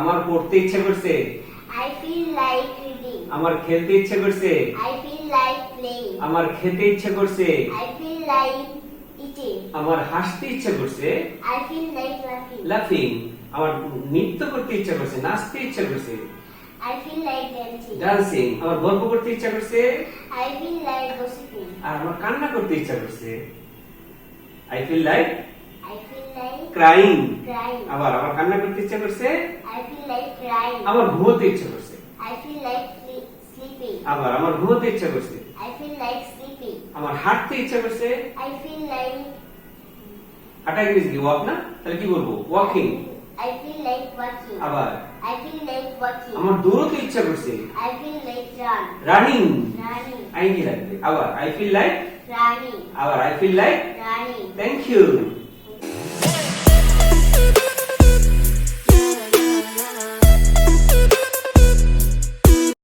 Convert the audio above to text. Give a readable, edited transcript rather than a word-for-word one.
আমার পড়তে ইচ্ছে করছে। I feel like reading. আমার খেলতে ইচ্ছে করছে। I feel like playing. আমার খেতে ইচ্ছে করছে। I feel like eating. আমার হাসতে ইচ্ছে করছে। I feel like laughing. লাফিং। আমার নৃত্য করতে ইচ্ছে করছে, নাচতে ইচ্ছে করছে। I feel like dancing. Dancing. আমার গল্প করতে ইচ্ছে করছে। I feel like gossiping. আর আমার কান্না করতে ইচ্ছে করছে। I feel like I feel like crying. crying. আবার আমার কান্না করতে ইচ্ছে করছে। I feel like crying. আমার ঘুমোতে ইচ্ছে করছে। I feel like sleeping. আবার আমার ঘুমোতে ইচ্ছে করছে। I feel like sleeping. আমার হাঁটতে ইচ্ছে করছে। I feel like হাঁটা ইংরেজি কি ওয়াক না? তাহলে কি বলবো? Walking. I feel like walking. আবার I feel like walking. আমার দৌড়তে ইচ্ছে করছে। I feel like run. Running. Running. আইনি লাগবে। আবার আই ফিল লাইক। Running. আবার I feel like. Running. Thank you.